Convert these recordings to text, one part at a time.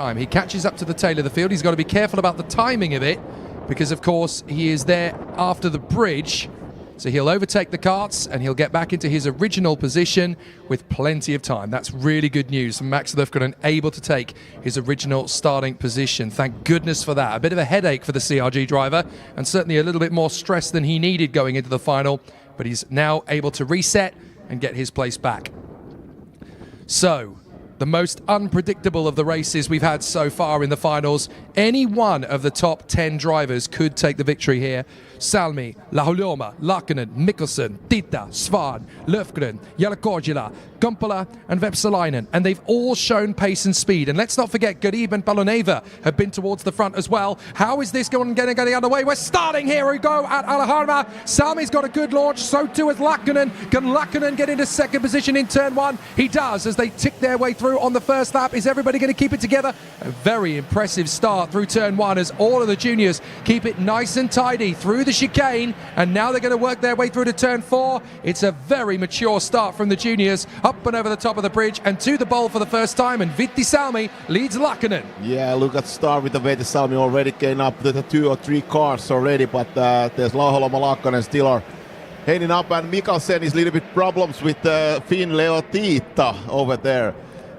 time. He catches up to the tail of the field. He's got to be careful about the timing of it because, of course, he is there after the bridge. So he'll overtake the carts and he'll get back into his original position with plenty of time. That's really good news. Max Löfgren able to take his original starting position. Thank goodness for that. A bit of a headache for the CRG driver and certainly a little bit more stress than he needed going into the final. But he's now able to reset and get his place back. So, the most unpredictable of the races we've had so far in the finals. Any one of the top 10 drivers could take the victory here. Salmi, Laholoma, Laakkonen, Mikkelsen, Tita, Svan, Löfgren, Jalkojila, Kumpula and Vepsalainen. And they've all shown pace and speed. And let's not forget, Garib and Paloneva have been towards the front as well. How is this going the other way? We're starting here. We go at Alaharma. Salmi's got a good launch. So too has Laakkonen. Can Laakkonen get into second position in turn one? He does as they tick their way through on the first lap. Is everybody going to keep it together? A very impressive start through turn one as all of the juniors keep it nice and tidy through the chicane, and now they're going to work their way through to turn four. It's a very mature start from the juniors, up and over the top of the bridge and to the bowl for the first time, and Vitti Salmi leads Laakkonen. Yeah, look at the start with the Vitti Salmi already getting up to the 2 or 3 cars already, but there's Laholoma, Laakkonen still are heading up, and Mikkelsen is a little bit problems with Finn Leo Tita over there.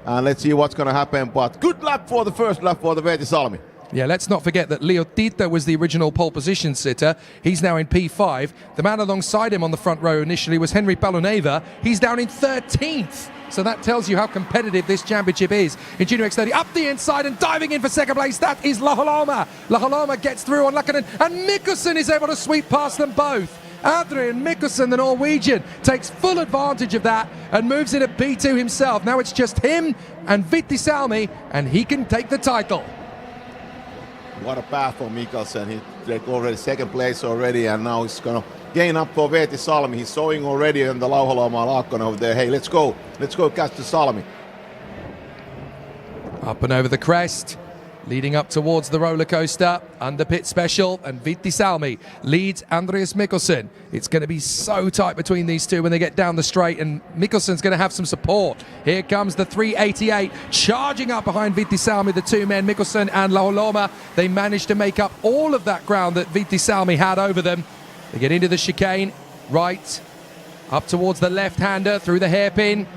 And let's see what's going to happen, but good lap for the first lap for the Vitti Salmi. Yeah, let's not forget that Leo Tita was the original pole position sitter. He's now in P5. The man alongside him on the front row initially was Henry Paloneva. He's down in 13th. So that tells you how competitive this championship is. In Junior X30, up the inside and diving in for second place, that is Laholoma. Laholoma gets through on Laakkonen, and Mikkelsen is able to sweep past them both. Adrian Mikkelsen, the Norwegian, takes full advantage of that and moves in at P2 himself. Now it's just him and Vitti Salmi, and he can take the title. What a path for Mikkelsen. He took already second place already, and now he's going to gain up for Vitti Salmi. He's showing already on the Laholoma Laakkonen over there. Hey, let's go catch the Salmi. Up and over the crest, leading up towards the roller coaster, under pit special, and Vitti Salmi leads Andreas Mikkelsen. It's going to be so tight between these two when they get down the straight, and Mikkelsen's going to have some support. Here comes the 388, charging up behind Vitti Salmi, the two men, Mikkelsen and Laholoma. They managed to make up all of that ground that Vitti Salmi had over them. They get into the chicane, right, up towards the left-hander, through the hairpin.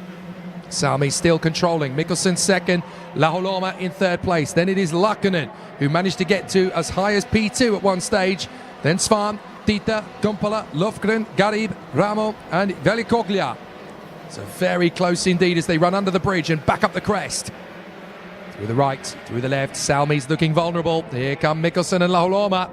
Salmi still controlling. Mikkelsen second, Laholoma in third place. Then it is Laakkonen, who managed to get to as high as P2 at one stage. Then Svan, Tita, Kumpula, Löfgren, Garib, Ramo and Velikoglia. So very close indeed as they run under the bridge and back up the crest. Through the right, through the left, Salmi's looking vulnerable. Here come Mikkelsen and Laholoma.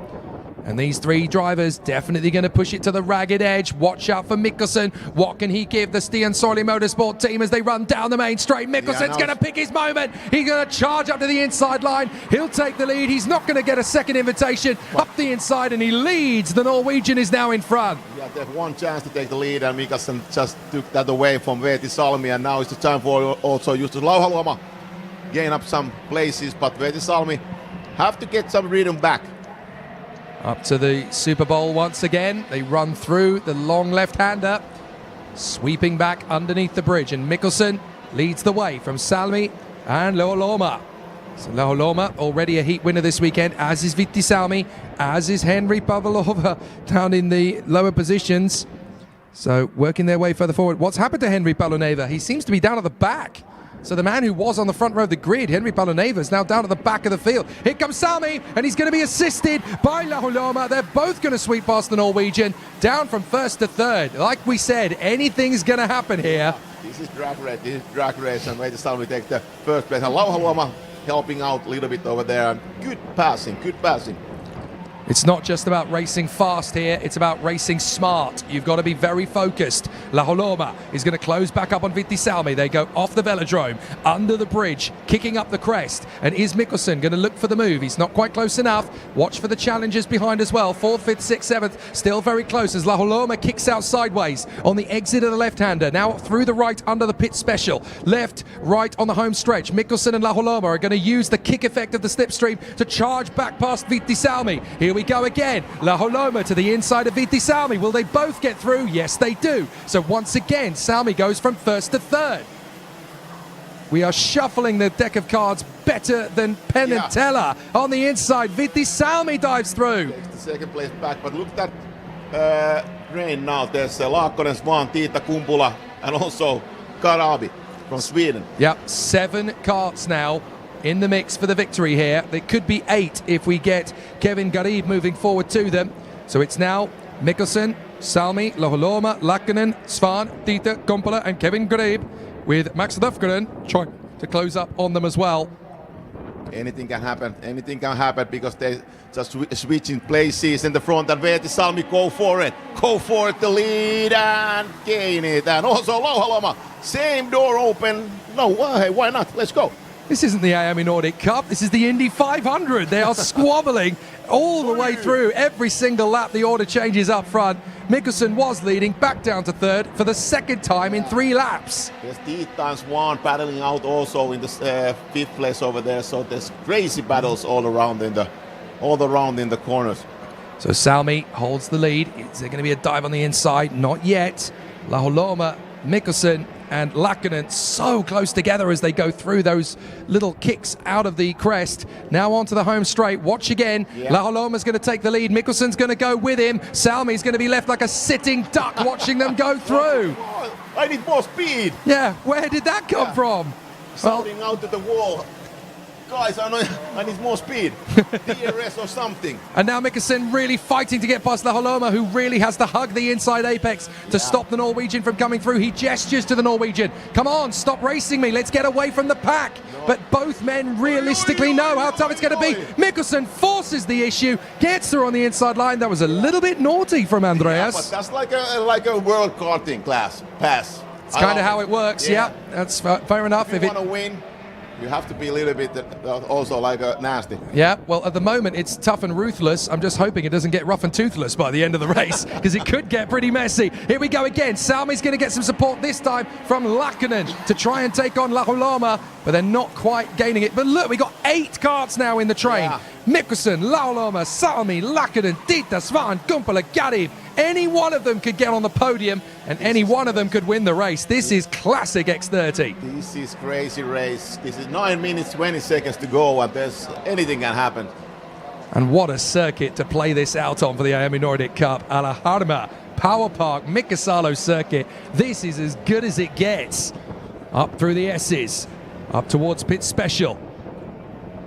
And these three drivers definitely going to push it to the ragged edge. Watch out for Mikkelsen. What can he give the Stian Soili Motorsport team as they run down the main straight? Mikkelsen's going to pick his moment. He's going to charge up to the inside line. He'll take the lead. He's not going to get a second invitation. Up the inside, and he leads. The Norwegian is now in front. Yeah, they have one chance to take the lead, and Mikkelsen just took that away from Vitti Salmi, and now it's the time for also Justus Laholoma gain up some places, but Vitti Salmi have to get some rhythm back. Up to the Super Bowl once again. They run through the long left-hander, sweeping back underneath the bridge. And Mikkelsen leads the way from Salmi and Laholoma. So Laholoma already a heat winner this weekend, as is Vitti Salmi, as is Henry Pavlova down in the lower positions. So working their way further forward. What's happened to Henry Paloneva? He seems to be down at the back. So the man who was on the front row of the grid, Henry Paloneva, is now down at the back of the field. Here comes Salmi, and he's going to be assisted by Laholoma. They're both going to sweep past the Norwegian, down from first to third. Like we said, anything's going to happen here. This is drag race, and Vitti Salmi takes the first place. And Laholoma helping out a little bit over there. And good passing. It's not just about racing fast here, it's about racing smart. You've got to be very focused. Laholoma is going to close back up on Vitti Salmi. They go off the velodrome, under the bridge, kicking up the crest. And is Mikkelsen going to look for the move? He's not quite close enough. Watch for the challenges behind as well. 4th, 5th, 6th, 7th, still very close as Laholoma kicks out sideways on the exit of the left-hander. Now through the right under the pit special. Left, right on the home stretch. Mikkelsen and Laholoma are going to use the kick effect of the slipstream to charge back past Vitti Salmi. Here we go again. Laholoma to the inside of Vitti Salmi. Will they both get through? Yes, they do. So once again, Salmi goes from first to third. We are shuffling the deck of cards better than Penn and Teller. On the inside, Vitti Salmi dives through. Takes the second place back, but look at that rain now. There's Laakkonen, Svan, Tiita, Kumpula, and also Karabi from Sweden. Yep, 7 carts now in the mix for the victory here. There could be 8 if we get Kevin Garib moving forward to them. So it's now Mikkelsen, Salmi, Loholoma, Laakkonen, Svan, Tiita, Kumpula, and Kevin Garib, with Max Löfgren trying to close up on them as well. Anything can happen because they just switching places in the front, and Veeti Salmi go for it, the lead and gain it, and also Louholma, same door open, no, hey, why not, let's go. This isn't the Iame Nordic Cup, this is the Indy 500. They are squabbling all the way through. Every single lap the order changes up front. Mikkelsen was leading, back down to third for the second time in 3 laps. There's Tiita and Swan battling out also in the 5th place over there, so there's crazy battles all around in the corners. So Salmi holds the lead. Is there going to be a dive on the inside? Not yet. Louholma, Mikkelsen and Laakkonen so close together as they go through those little kicks out of the crest. Now onto the home straight. Watch again. Louholma's going to take the lead. Mikkelsen's going to go with him. Salmi's going to be left like a sitting duck watching them go through. I need more speed. Yeah, where did that come from? Sounding out to the wall. Guys, I need more speed. DRS or something. And now Mikkelsen really fighting to get past Louholma, who really has to hug the inside apex to stop the Norwegian from coming through. He gestures to the Norwegian. Come on, stop racing me. Let's get away from the pack. No. But both men realistically know how tough it's going to be. Mikkelsen forces the issue, gets through on the inside line. That was a little bit naughty from Andreas. Yeah, but that's like a world karting class pass. It's kind of how it works. Yeah, that's fair enough. If you want to win, you have to be a little bit also like nasty. Yeah, well, at the moment it's tough and ruthless. I'm just hoping it doesn't get rough and toothless by the end of the race, because it could get pretty messy. Here we go again. Salmi's going to get some support this time from Laakkonen to try and take on Louholma, but they're not quite gaining it. But look, we got 8 carts now in the train. Yeah. Mikkelsen, Louholma, Salmi, Laakkonen, Tiita, Svan, Kumpula, Garib. Any one of them could get on the podium, and any one of them could win the race. This is classic X30. This is crazy race. This is 9 minutes, 20 seconds to go, and anything can happen. And what a circuit to play this out on for the Iame Nordic Cup. Alaharma, Power Park, Mikasalo circuit. This is as good as it gets. Up through the S's, up towards pit special.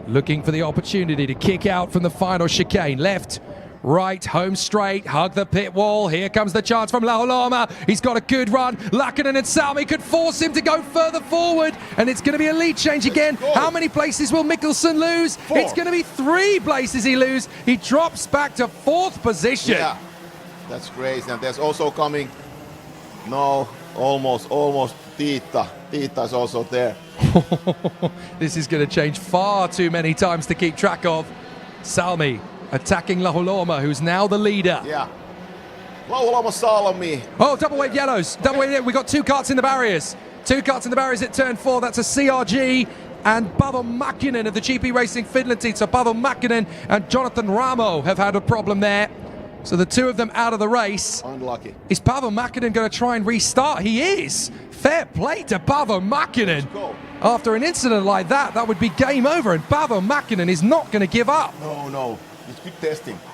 Looking for the opportunity to kick out from the final chicane. Left, right, home straight, hug the pit wall. Here comes the chance from Louholma. He's got a good run. Laakkonen and Salmi could force him to go further forward, and it's going to be a lead change again. How many places will Mikkelsen lose? 4. It's going to be 3 places he loses. He drops back to 4th position. Yeah, that's crazy. And there's also coming, almost Tiita. Tiita's also there. This is going to change far too many times to keep track of. Salmi attacking Louholma, who's now the leader. Yeah. Louholma Salmi. Oh, double wave yellows. Double wave. We got 2 carts in the barriers. 2 carts in the barriers at turn 4. That's a CRG and Paavo Mäkinen of the GP Racing Finland team. So Paavo Mäkinen and Jonathan Ramo have had a problem there. So the 2 of them out of the race. Unlucky. Is Paavo Mäkinen going to try and restart? He is. Fair play to Paavo Mäkinen. After an incident like that, that would be game over, and Paavo Mäkinen is not going to give up. No. It's good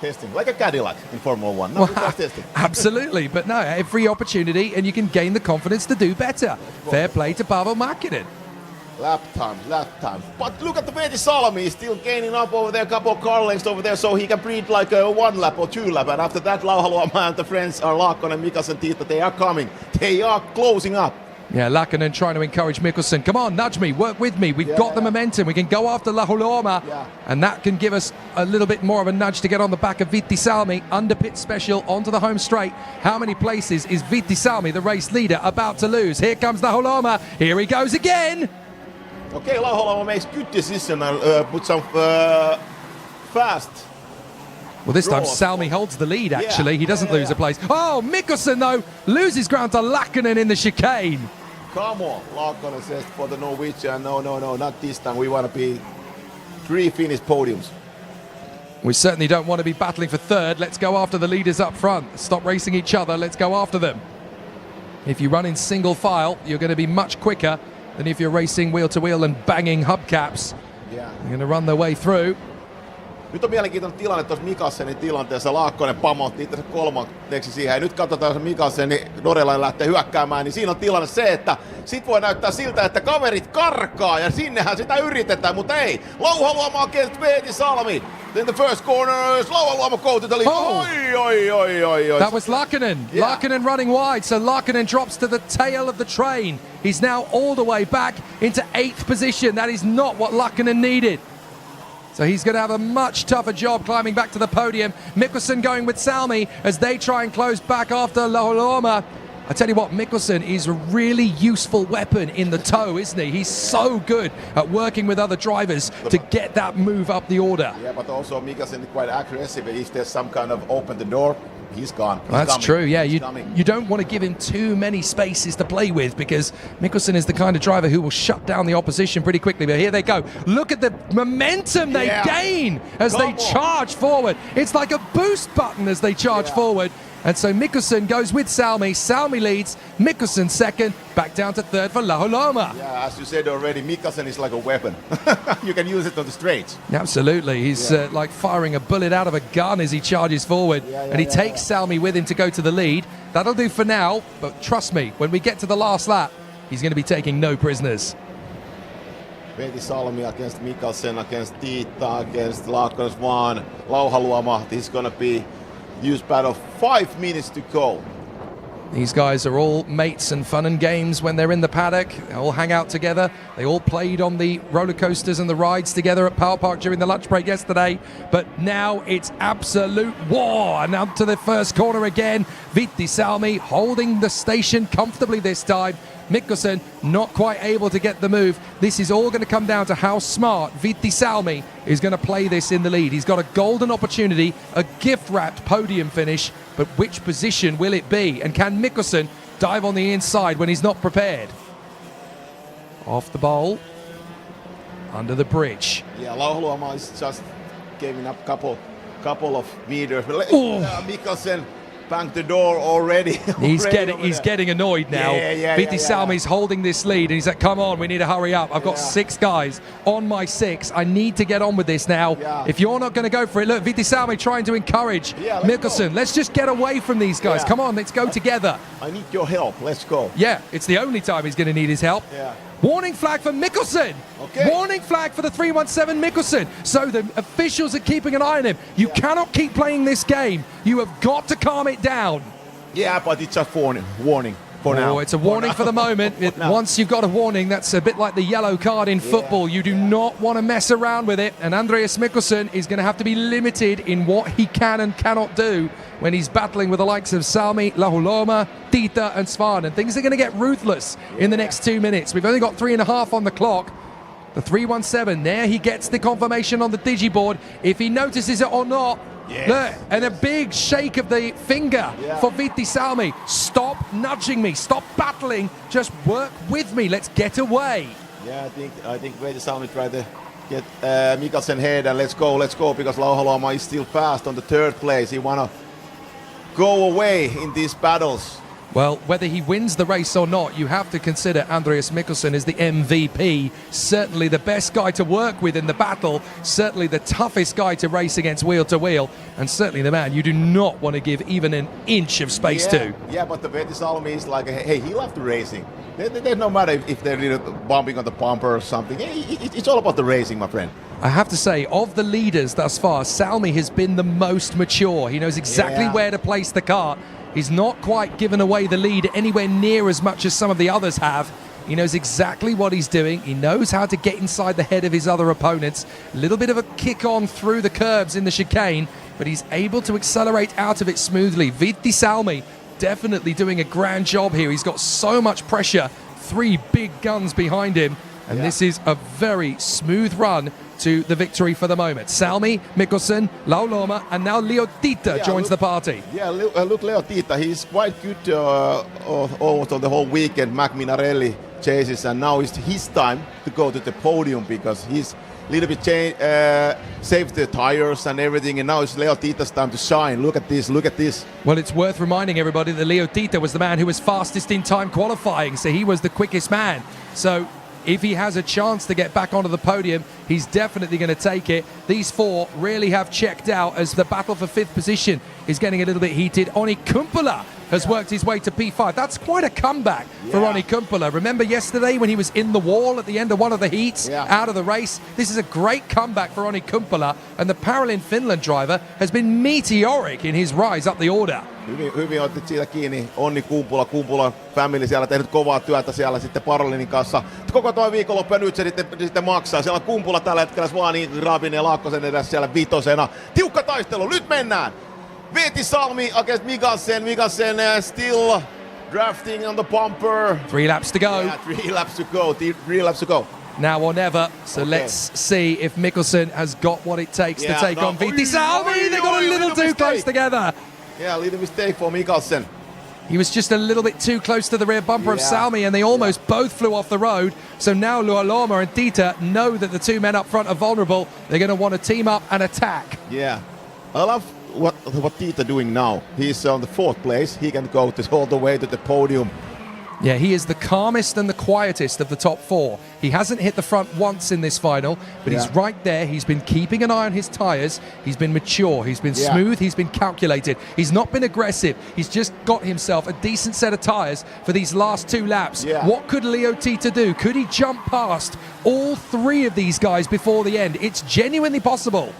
testing, like a Cadillac in Formula 1. No, testing. Absolutely, but no, every opportunity, and you can gain the confidence to do better. Fair play to Paavo Mäkinen. Lap time. But look at the Veeti Salmi, he's still gaining up over there, a couple of car lengths over there, so he can breathe like a 1 lap or 2 lap. And after that, Louholma and the friends are Laakkonen, Mikkelsen, Tiita. They are coming. They are closing up. Yeah, Laakkonen trying to encourage Mikkelsen. Come on, nudge me, work with me. We've got the momentum. We can go after Louholma, and that can give us a little bit more of a nudge to get on the back of Veeti Salmi. Under pit special, onto the home straight. How many places is Veeti Salmi, the race leader, about to lose? Here comes Louholma. Here he goes again. Okay, Louholma makes good decision and puts some fast. Well, this time Salmi holds the lead, actually. He doesn't lose a place. Oh, Mikkelsen, though, loses ground to Laakkonen in the chicane. Come on, Laakkonen says for the Norwegian, no, not this time. We want to be 3 Finnish podiums. We certainly don't want to be battling for 3rd. Let's go after the leaders up front. Stop racing each other. Let's go after them. If you run in single file, you're going to be much quicker than if you're racing wheel to wheel and banging hubcaps. Yeah. They're going to run their way through. Nyt on mielenkiintoinen tilanne tuossa Mikkelsenin tilanteessa. Laakkonen pamautti itse kolmanneksi siihen. Ja nyt katsotaan, jos Mikkelsen norjalainen lähtee hyökkäämään, niin siinä on tilanne se, että sit voi näyttää siltä, että kaverit karkaa ja sinnehän sitä yritetään, mutta ei. Louhaluoma against Veeti Salmi. Then the first corner is Louhaluoma go to the lead. Oh. Oi. That was Laakkonen. Yeah. Laakkonen running wide, so Laakkonen drops to the tail of the train. He's now all the way back into 8th position. That is not what Laakkonen needed. So he's going to have a much tougher job climbing back to the podium. Mikkelsen going with Salmi as they try and close back after Louhaluoma. I tell you what, Mikkelsen is a really useful weapon in the toe, isn't he? He's so good at working with other drivers to get that move up the order. Yeah, but also Mikkelsen is quite aggressive. If there's some kind of open the door, he's gone. He's That's coming. true, yeah. He's You coming. don't want to give him too many spaces to play with because Mikkelsen is the kind of driver who will shut down the opposition pretty quickly. But here they go. Look at the momentum they gain as they charge forward. It's like a boost button as they charge forward. And so Mikkelsen goes with Salmi. Salmi leads, Mikkelsen second, back down to third for Louhaluoma. Yeah, as you said already, Mikkelsen is like a weapon. You can use it on the straights. Absolutely. He's like firing a bullet out of a gun as he charges forward. And he takes Salmi with him to go to the lead. That'll do for now, but trust me, when we get to the last lap, he's going to be taking no prisoners. Veeti Salmi against Mikkelsen, against Tiita, against Laakkonen Swan, Louhaluoma. This is going to be huge battle. 5 minutes to go. These guys are all mates and fun and games when they're in the paddock. They all hang out together. They all played on the roller coasters and the rides together at Power Park during the lunch break yesterday. But now it's absolute war. And up to the first corner again. Veeti Salmi holding the station comfortably this time. Mikkelsen not quite able to get the move. This is all going to come down to how smart Veeti Salmi is going to play this in the lead. He's got a golden opportunity, a gift-wrapped podium finish, but which position will it be? And can Mikkelsen dive on the inside when he's not prepared? Off the bowl, under the bridge. Yeah, Louhaluoma is just giving up couple of meters. Mikkelsen banged the door already. He's getting annoyed now. Veeti Salmi's holding this lead and he's like, come on, we need to hurry up. I've got 6 guys on my 6. I need to get on with this now. If you're not going to go for it, look, Veeti Salmi trying to encourage Mikkelsen. Let's just get away from these guys. Come on, let's go together. I need your help. Let's go. Yeah, it's the only time he's going to need his help. Warning flag for Mikkelsen. Warning flag for the 317 Mikkelsen. So the officials are keeping an eye on him. You cannot keep playing this game. You have got to calm it down. Yeah, but it's just warning for now. It's a warning for the moment. Once you've got a warning, that's a bit like the yellow card in football. You do not want to mess around with it. And Andreas Mikkelsen is going to have to be limited in what he can and cannot do when he's battling with the likes of Salmi, Louhaluoma, Tiita and Svan. And things are going to get ruthless in the next 2 minutes. We've only got 3.5 on the clock. The 317, there he gets the confirmation on the digiboard. If he notices it or not, look, and a big shake of the finger for Veeti Salmi. Stop nudging me, stop battling, just work with me, let's get away. Yeah, I think Veeti Salmi tried to get Mikkelsen head and let's go, because Louhaluoma is still fast on the 3rd place. He want to go away in these battles. Well, whether he wins the race or not, you have to consider Andreas Mikkelsen as the MVP. Certainly the best guy to work with in the battle. Certainly the toughest guy to race against wheel to wheel. And certainly the man you do not want to give even an inch of space to. Yeah, but the Veeti Salmi is like, hey, he loves the racing. There's no matter if they're really bumping on the bumper or something. It's all about the racing, my friend. I have to say, of the leaders thus far, Salmi has been the most mature. He knows exactly where to place the car. He's not quite given away the lead anywhere near as much as some of the others have. He knows exactly what he's doing. He knows how to get inside the head of his other opponents. A little bit of a kick on through the curbs in the chicane, but he's able to accelerate out of it smoothly. Veeti Salmi definitely doing a grand job here. He's got so much pressure, 3 big guns behind him, and this is a very smooth run to the victory for the moment. Salmi, Mikkelsen, Louhaluoma, and now Leo Tiita joins the party. Yeah, look, Leo Tiita, he's quite good almost on the whole weekend. Mac Minarelli chases, and now it's his time to go to the podium because he's a little bit saved the tires and everything, and now it's Leo Tiita's time to shine. Look at this, look at this. Well, it's worth reminding everybody that Leo Tiita was the man who was fastest in time qualifying, so he was the quickest man. So if he has a chance to get back onto the podium, he's definitely going to take it. These four really have checked out as the battle for fifth position is getting a little bit heated. Onni Kumpula has worked his way to P5. That's quite a comeback for Onni Kumpula. Remember yesterday when he was in the wall at the end of one of the heats, out of the race? This is a great comeback for Onni Kumpula, and the Parallin Finland driver has been meteoric in his rise up the order. Hyvin otit siitä kiinni. Onni Kumpula family siellä tehnyt kovaa työtä siellä sitten Parallinin kanssa. Koko tuo viikonloppu ja nyt se sitten maksaa. Siellä on Kumpula tällä hetkellä Svanin, Rabin ja Laakkosen edessä siellä vitosena. Tiukka taistelu, nyt mennään! Veeti Salmi against Mikkelsen. Mikkelsen still drafting on the bumper. 3 laps to go. Yeah, 3 laps to go. 3 laps to go. Now or never. So let's see if Mikkelsen has got what it takes to take on Veeti Salmi. They got a little too close together. Yeah, a little mistake for Mikkelsen. He was just a little bit too close to the rear bumper of Salmi, and they almost both flew off the road. So now Luoloma and Dieter know that the two men up front are vulnerable. They're going to want to team up and attack. Yeah. I love what Dieter doing now. He's on the 4th place. He can go all the way to the podium. Yeah, he is the calmest and the quietest of the top 4. He hasn't hit the front once in this final, but he's right there. He's been keeping an eye on his tyres. He's been mature. He's been smooth. He's been calculated. He's not been aggressive. He's just got himself a decent set of tyres for these last 2 laps. What could Leo Tita do? Could he jump past all 3 of these guys before the end? It's genuinely possible.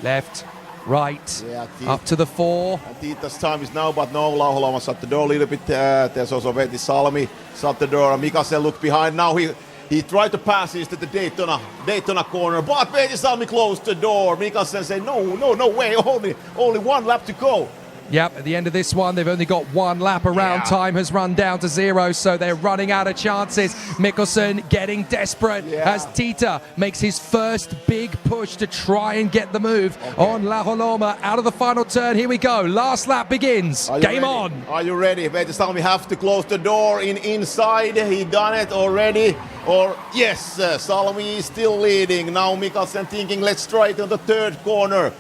Left, right, up to the 4. Tita's time is now, but no, Lauholoma shut the door a little bit. There's also Veeti Salmi shut the door. Mikkelsen looked behind. Now he tried to pass into the Daytona corner, but Veeti Salmi closed the door. Mikkelsen said, no way, only 1 lap to go. Yep, at the end of this one, they've only got 1 lap around. Time has run down to 0, so they're running out of chances. Mikkelsen getting desperate as Tita makes his first big push to try and get the move on Lauholoma out of the final turn. Here we go. Last lap begins. Game on. Are you ready? Veeti Salmi have to close the door inside. He done it already. Or yes, Salmi is still leading. Now Mikkelsen thinking, let's try it on the 3rd corner.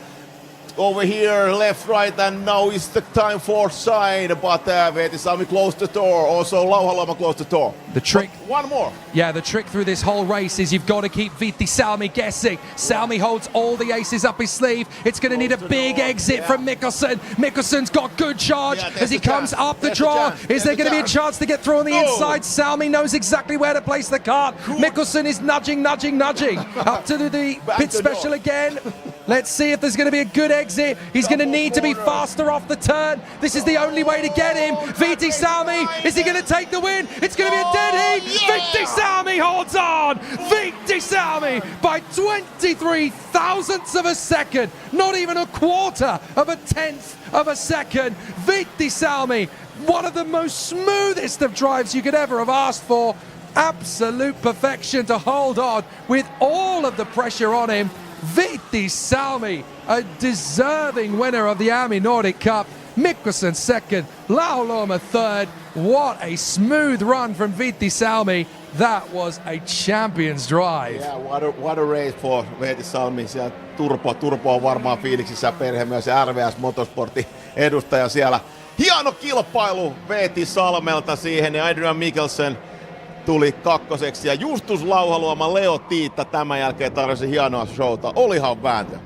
Over here, left, right, and now is the time for side, but Veeti Salmi closed the door. Also, Lauholoma closed the door. The trick... But 1 more. Yeah, the trick through this whole race is you've got to keep Veeti Salmi guessing. Salmi holds all the aces up his sleeve. It's going to need a big exit from Mikkelsen. Mikkelsen's got good charge as he comes up the draw. Is there going to be a chance to get through on the inside? Salmi knows exactly where to place the cart. Mikkelsen is nudging. Up to the pit special again. Let's see if there's going to be a good exit. He's going to need to be faster off the turn. This is the only way to get him. Veeti Salmi, is he going to take the win? It's going to be a dead heat. Veeti Salmi holds on. Veeti Salmi by 23 thousandths of a second. Not even a quarter of a 10th of a second. Veeti Salmi, one of the most smoothest of drives you could ever have asked for. Absolute perfection to hold on with all of the pressure on him. Veeti Salmi, a deserving winner of the Iame Nordic Cup. Mikkelsen 2nd, Lauholoma 3rd. What a smooth run from Veeti Salmi. That was a champion's drive. Yeah, what a race for Veeti Salmi. Siellä Turpo on varmaan fiiliksissä, perhe myös RVS Motorsportin edustaja siellä. Hieno kilpailu Veeti Salmelta siihen, ja Adrian Mikkelsen tuli 2. ja Justus Lauholoma, Leo Tita tämän jälkeen tarjosi hienoa showta. Olihan vääntö.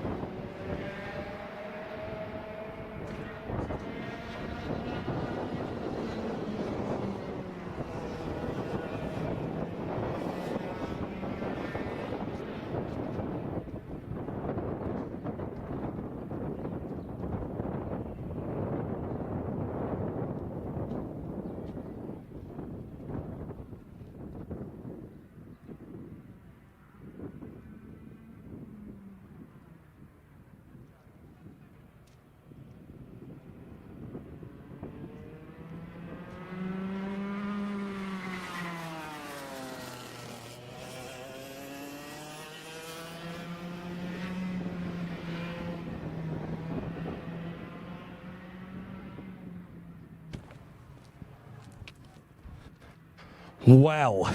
Well,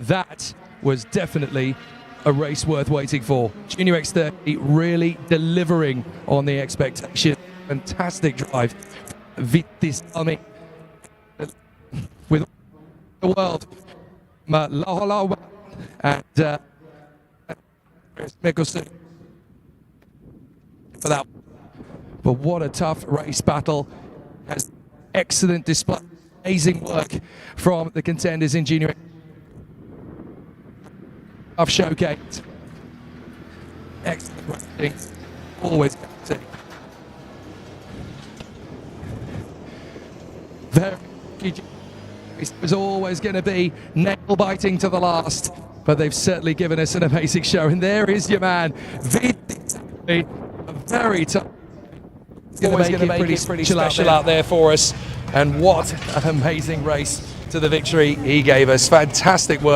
that was definitely a race worth waiting for. Junior X30 really delivering on the expectation. Fantastic drive. Veeti Salmi with the world. Loholo and Mikkelsen for that. But what a tough race battle. Has excellent display, amazing work from the contenders in junior. I've showcased excellent racing, always good. Very, it was always going to be nail biting to the last, but they've certainly given us an amazing show. And there is your man, a very tough. Always going to make it pretty special out there for us. And what an amazing race to the victory he gave us. Fantastic work.